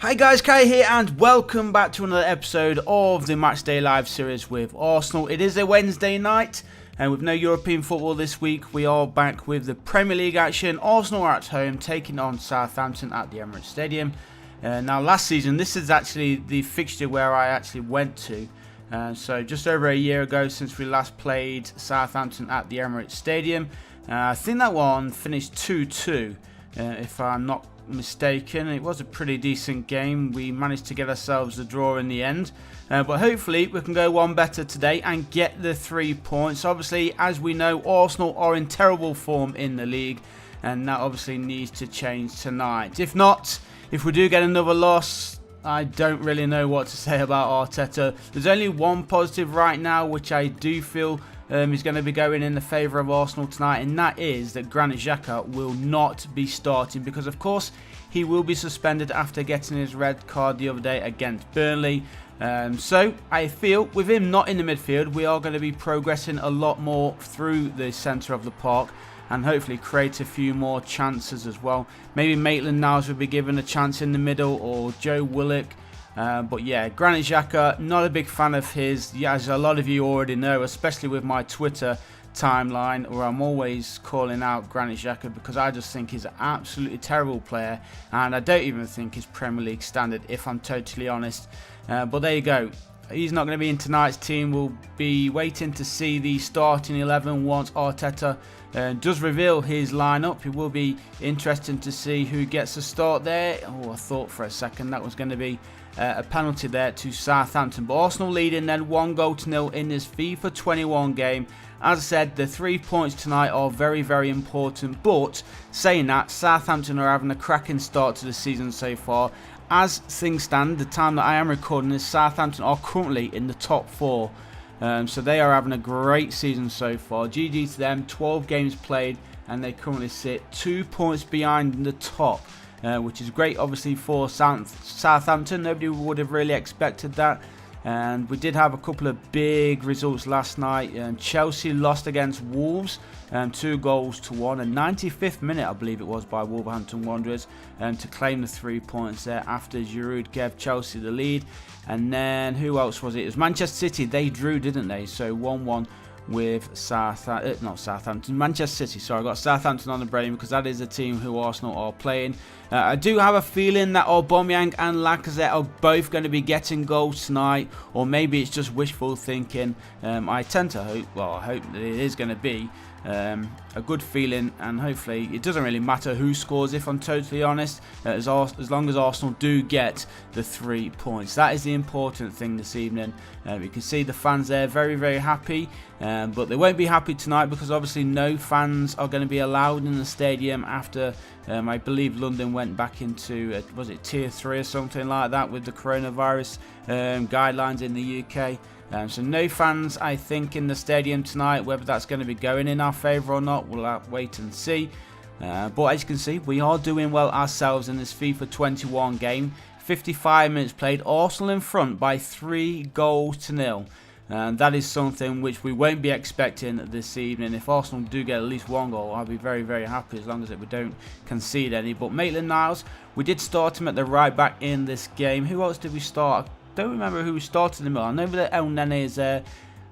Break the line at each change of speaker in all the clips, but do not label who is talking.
Hi guys, Kai here and welcome back to another episode of the Matchday Live series with Arsenal. It is a Wednesday night and with no European football this week, we are back with the Premier League action. Arsenal are at home taking on Southampton at the Emirates Stadium. Now last season, this is actually the fixture where I actually went to. So just over a year ago since we last played Southampton at the Emirates Stadium. I think that one finished 2-2 if I'm not mistaken. It was a pretty decent game. We managed to get ourselves a draw in the end, but hopefully we can go one better today and get the 3 points. Obviously, as we know, Arsenal are in terrible form in the league, and that obviously needs to change tonight. If not, if we do get another loss, I don't really know what to say about Arteta. There's only one positive right now, which I do feel is going to be going in the favour of Arsenal tonight, and that is that Granit Xhaka will not be starting because, of course, he will be suspended after getting his red card the other day against Burnley. So I feel with him not in the midfield, we are going to be progressing a lot more through the centre of the park and hopefully create a few more chances as well. Maybe Maitland-Niles will be given a chance in the middle, or Joe Willock. But yeah, Granit Xhaka, not a big fan of his, as a lot of you already know, especially with my Twitter timeline, where I'm always calling out Granit Xhaka because I just think he's an absolutely terrible player, and I don't even think he's Premier League standard, if I'm totally honest. But there you go. He's not going to be in tonight's team. We'll be waiting to see the starting 11 once Arteta does reveal his lineup. It will be interesting to see who gets a start there. Oh, I thought for a second that was going to be a penalty there to Southampton. But Arsenal leading then 1-0 in this FIFA 21 game. As I said, the 3 points tonight are very, very important. But saying that, Southampton are having a cracking start to the season so far. As things stand, the time that I am recording this, Southampton are currently in the top 4. So they are having a great season so far. GG to them, 12 games played, and they currently sit 2 points behind the top, which is great obviously for Southampton. Nobody would have really expected that. And we did have a couple of big results last night. Chelsea lost against Wolves 2-1, and 95th minute I believe it was by Wolverhampton Wanderers to claim the 3 points there after Giroud gave Chelsea the lead. And then who else was it? It was Manchester City. They drew, didn't they? So 1-1 with Manchester City. Sorry, I got Southampton on the brain because that is the team who Arsenal are playing. I do have a feeling that Aubameyang and Lacazette are both going to be getting goals tonight, or maybe it's just wishful thinking. I tend to hope, well, I hope that it is going to be a good feeling, and hopefully it doesn't really matter who scores, if I'm totally honest, as long as Arsenal do get the 3 points. That is the important thing this evening. You can see the fans there very, very happy, but they won't be happy tonight because obviously no fans are going to be allowed in the stadium after I believe London went back into was it tier 3 or something like that with the coronavirus guidelines in the UK. So no fans, I think, in the stadium tonight. Whether that's going to be going in our favour or not, we'll have to wait and see. But as you can see, we are doing well ourselves in this FIFA 21 game. 55 minutes played, Arsenal in front by 3-0. And that is something which we won't be expecting this evening. If Arsenal do get at least 1 goal, I'll be very, very happy as long as we don't concede any. But Maitland-Niles, we did start him at the right back in this game. Who else did we start? I don't remember who started in the middle. I know that El Nene is there.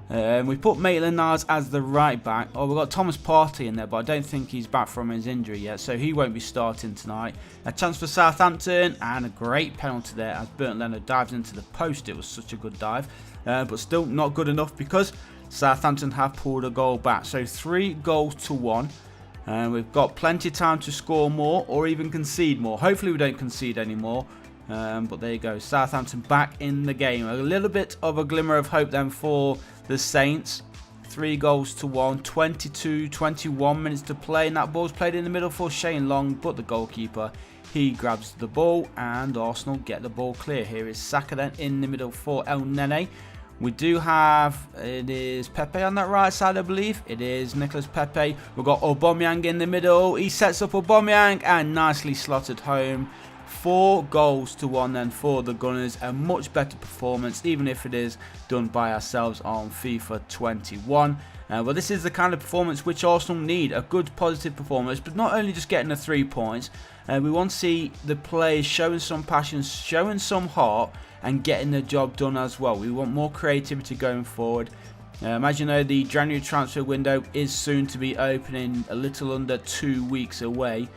We put Maitland-Niles as the right back. Oh, we've got Thomas Partey in there, but I don't think he's back from his injury yet, so he won't be starting tonight. A chance for Southampton, and a great penalty there as Bernd Leno dives into the post. It was such a good dive, but still not good enough because Southampton have pulled a goal back. So 3-1. We've got plenty of time to score more or even concede more. Hopefully we don't concede anymore. But there you go, Southampton back in the game. A little bit of a glimmer of hope then for the Saints. 3-1, 21 minutes to play, and that ball's played in the middle for Shane Long, but the goalkeeper, he grabs the ball, and Arsenal get the ball clear. Here is Saka then in the middle for El Nene. We do have, it is Pepe on that right side, I believe. It is Nicolas Pepe. We've got Aubameyang in the middle. He sets up Aubameyang and nicely slotted home 4-1 then for the Gunners. A much better performance, even if it is done by ourselves on FIFA 21. Well, this is the kind of performance which Arsenal need. A good positive performance, but not only just getting the 3 points. We want to see the players showing some passion, showing some heart, and getting the job done as well. We want more creativity going forward. As you know, the January transfer window is soon to be opening, a little under 2 weeks away.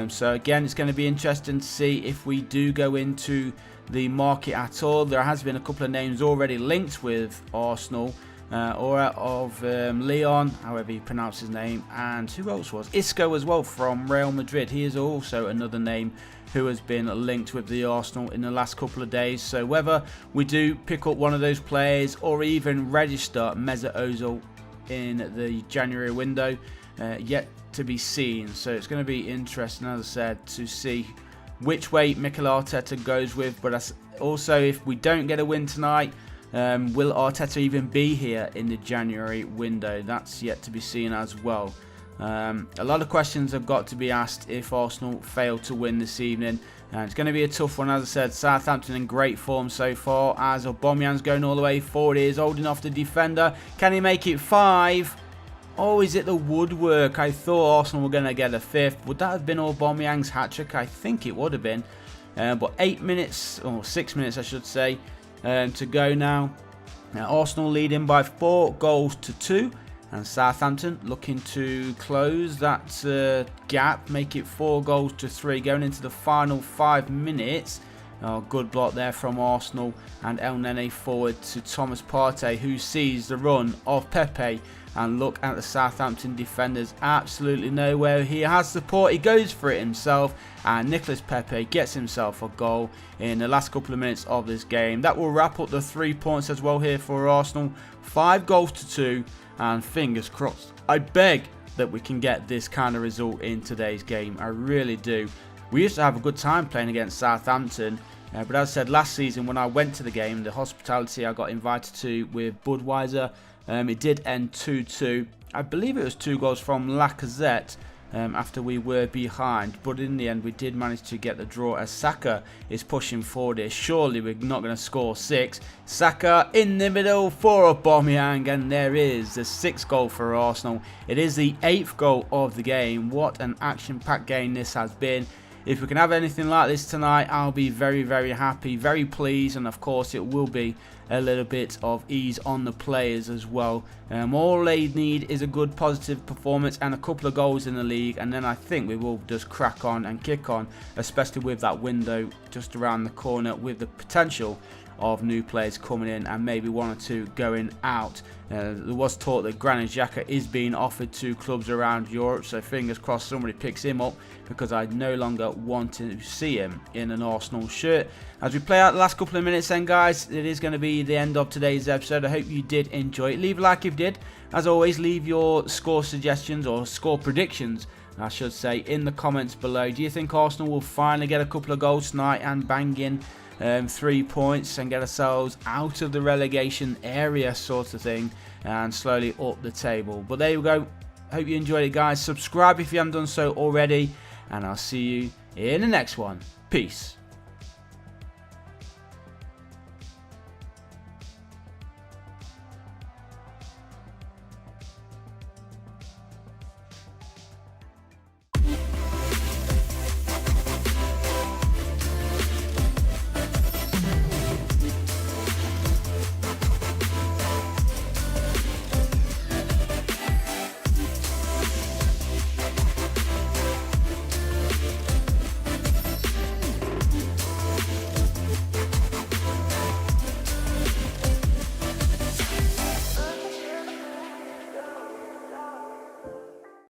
So again, it's going to be interesting to see if we do go into the market at all. There has been a couple of names already linked with Arsenal. Leon, however you pronounce his name, and who else was? Isco as well from Real Madrid. He is also another name who has been linked with the Arsenal in the last couple of days. So whether we do pick up one of those players or even register Mesut Ozil in the January window, yet to be seen. So it's going to be interesting, as I said, to see which way Mikel Arteta goes with. But also, if we don't get a win tonight, will Arteta even be here in the January window? That's yet to be seen as well. A lot of questions have got to be asked if Arsenal fail to win this evening. It's going to be a tough one, as I said. Southampton in great form so far, as Aubameyang's going all the way forward. He is holding off the defender. Can he make it 5? Oh, is it the woodwork? I thought Arsenal were going to get a 5th. Would that have been Aubameyang's hat-trick? I think it would have been. But 8 minutes, or 6 minutes I should say, to go now. Arsenal leading by 4-2, and Southampton looking to close that gap, make it 4-3 going into the final 5 minutes. Oh, good block there from Arsenal, and El Nene forward to Thomas Partey, who sees the run of Pepe. And look at the Southampton defenders, absolutely nowhere. He has support, he goes for it himself, and Nicolas Pepe gets himself a goal in the last couple of minutes of this game. That will wrap up the 3 points as well here for Arsenal. 5-2, and fingers crossed. I beg that we can get this kind of result in today's game. I really do. We used to have a good time playing against Southampton. But as I said, last season when I went to the game, the hospitality I got invited to with Budweiser, it did end 2-2. I believe it was 2 goals from Lacazette after we were behind. But in the end, we did manage to get the draw as Saka is pushing forward here. Surely we're not going to score 6. Saka in the middle for Aubameyang. And there is the 6th goal for Arsenal. It is the 8th goal of the game. What an action-packed game this has been. If we can have anything like this tonight, I'll be very, very happy, very pleased, and of course it will be a little bit of ease on the players as well. All they need is a good positive performance and a couple of goals in the league, and then I think we will just crack on and kick on, especially with that window just around the corner, with the potential of new players coming in and maybe 1 or 2 going out. There was talk that Granit Xhaka is being offered to clubs around Europe, so fingers crossed somebody picks him up, because I no longer want to see him in an Arsenal shirt. As we play out the last couple of minutes then, guys, it is going to be the end of today's episode. I hope you did enjoy it. Leave a like if you did. As always, leave your score suggestions, or score predictions I should say, in the comments below. Do you think Arsenal will finally get a couple of goals tonight and bang in 3 points and get ourselves out of the relegation area sort of thing, and slowly up the table? But there you go. Hope you enjoyed it, guys. Subscribe if you haven't done so already, and I'll see you in the next one. Peace.